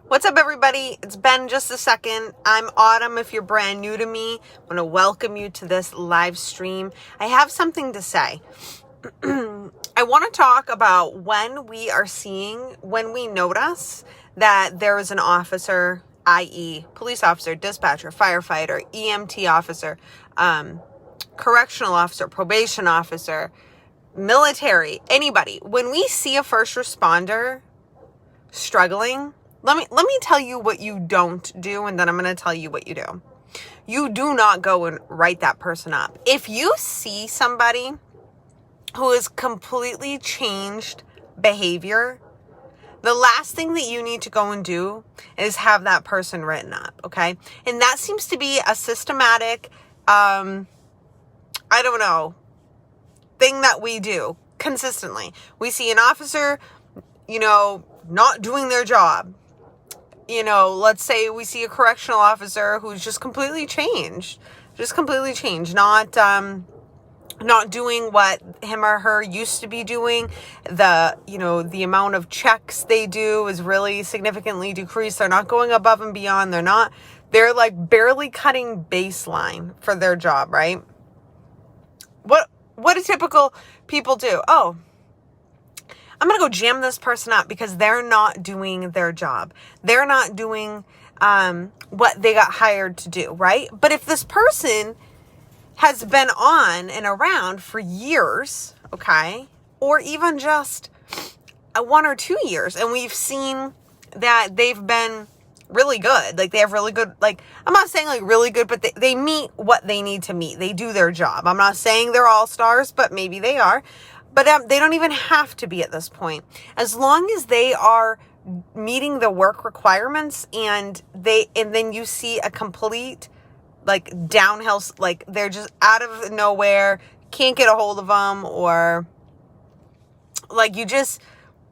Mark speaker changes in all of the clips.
Speaker 1: What's up, everybody? It's been just a second. I'm Autumn. If you're brand new to me, I want to welcome you to this live stream. I have something to say. I want to talk about when we notice that there is an officer, i.e. police officer, dispatcher, firefighter, EMT officer, correctional officer, probation officer, military, anybody. When we see a first responder struggling, let me tell you what you don't do, and then I'm going to tell you what you do. You do not go and write that person up. If you see somebody who has completely changed behavior, the last thing that you need to go and do is have that person written up, okay? And that seems to be a systematic, thing that we do consistently. We see an officer, not doing their job. Let's say we see a correctional officer who's just completely changed, not doing what him or her used to be doing. The amount of checks they do is really significantly decreased. They're not going above and beyond. They're like barely cutting baseline for their job, right? What do typical people do? Oh, I'm going to go jam this person up because they're not doing their job. They're not doing what they got hired to do, right? But if this person has been on and around for years, okay, or even just 1 or 2 years, and we've seen that they've been really good, like they have really good, like, I'm not saying like really good, but they meet what they need to meet. They do their job. I'm not saying they're all stars, but maybe they are. But they don't even have to be at this point. As long as they are meeting the work requirements and then you see a complete like downhill, like they're just out of nowhere, can't get a hold of them, or like you just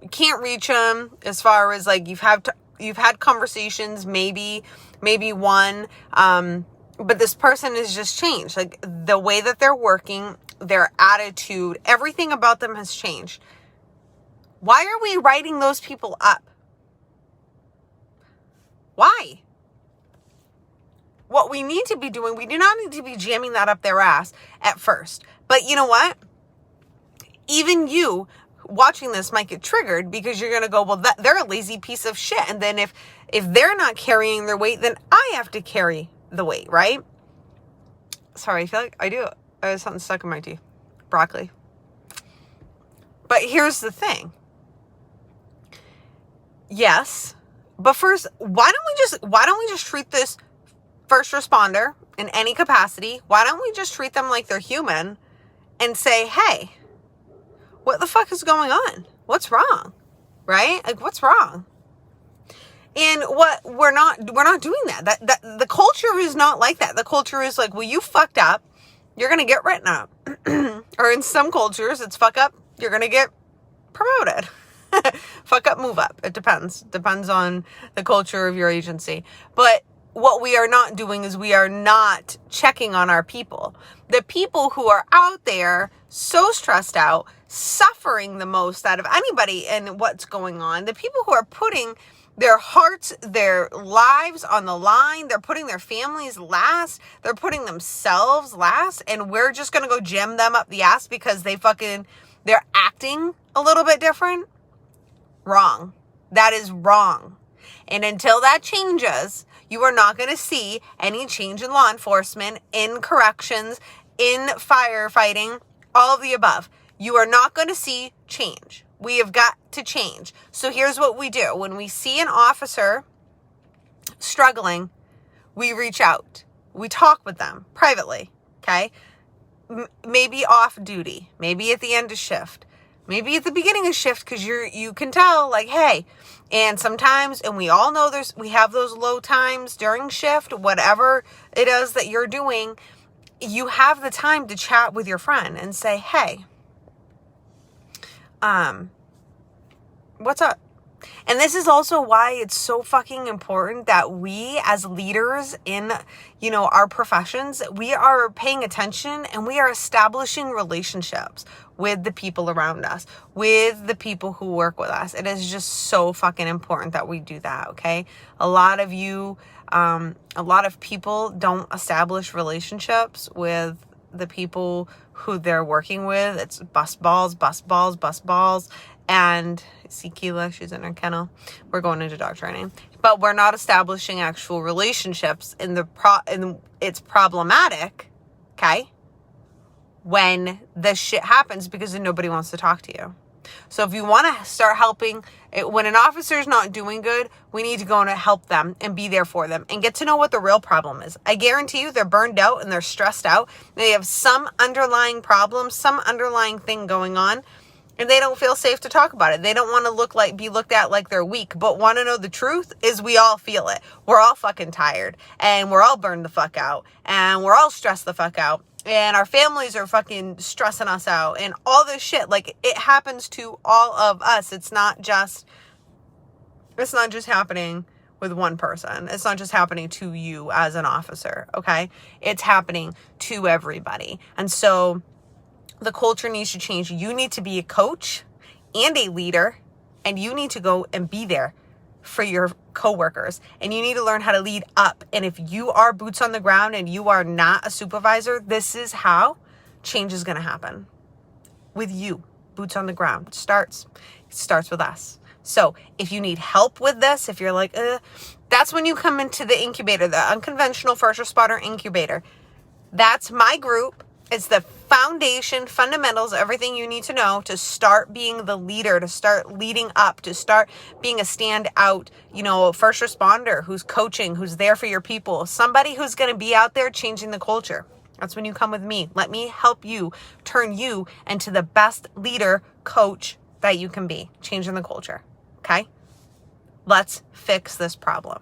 Speaker 1: can't reach them as far as like you've had conversations, maybe one, but this person has just changed. Like the way that they're working, their attitude, everything about them has changed. Why are we writing those people up? Why? What we need to be doing, we do not need to be jamming that up their ass at first. But you know what? Even you watching this might get triggered because you're going to go, well, they're a lazy piece of shit. And then if they're not carrying their weight, then I have to carry the weight, right? Sorry, I feel like I do. I have something stuck in my teeth. Broccoli. But here's the thing. Yes. But first, why don't we just treat this first responder in any capacity? Why don't we just treat them like they're human and say, hey, what the fuck is going on? What's wrong? Right? Like, what's wrong? And we're not doing that. That the culture is not like that. The culture is like, well, you fucked up, you're going to get written up. Or in some cultures, it's fuck up, you're going to get promoted. Fuck up, move up. It depends. Depends on the culture of your agency. But what we are not doing is we are not checking on our people. The people who are out there so stressed out, suffering the most out of anybody and what's going on. The people who are putting their hearts, their lives on the line. They're putting their families last. They're putting themselves last. And we're just going to go jam them up the ass because they're acting a little bit different. Wrong. That is wrong. And until that changes, you are not going to see any change in law enforcement, in corrections, in firefighting, all of the above. You are not going to see change. We have got to change. So here's what we do. When we see an officer struggling, we reach out. We talk with them privately, okay? Maybe off duty. Maybe at the end of shift. Maybe at the beginning of shift because you can tell, like, hey. And sometimes, and we all know we have those low times during shift, whatever it is that you're doing, you have the time to chat with your friend and say, hey, what's up? And this is also why it's so fucking important that we as leaders in, our professions, we are paying attention and we are establishing relationships with the people around us, with the people who work with us. It is just so fucking important that we do that, okay? A lot of people don't establish relationships with the people who they're working with. It's bus balls. And see Keela, she's in her kennel. We're going into dog training, but we're not establishing actual relationships. And it's problematic, okay, when this shit happens because then nobody wants to talk to you. So if you want to start helping, when an officer is not doing good, we need to go and help them and be there for them and get to know what the real problem is. I guarantee you they're burned out and they're stressed out. They have some underlying problem, some underlying thing going on, and they don't feel safe to talk about it. They don't want to be looked at like they're weak, but want to know the truth is we all feel it. We're all fucking tired and we're all burned the fuck out and we're all stressed the fuck out. And our families are fucking stressing us out and all this shit. Like, it happens to all of us. It's not just happening with one person. It's not just happening to you as an officer, okay? It's happening to everybody. And so the culture needs to change. You need to be a coach and a leader, and you need to go and be there for your coworkers, and you need to learn how to lead up. And if you are boots on the ground and you are not a supervisor, this is how change is going to happen with you. Boots on the ground. It starts with us. So if you need help with this, if you're like, that's when you come into the incubator, the unconventional first responder incubator. That's my group. It's the foundation, fundamentals, everything you need to know to start being the leader, to start leading up, to start being a standout, first responder who's coaching, who's there for your people, somebody who's going to be out there changing the culture. That's when you come with me. Let me help you turn you into the best leader, coach that you can be, changing the culture. Okay? Let's fix this problem.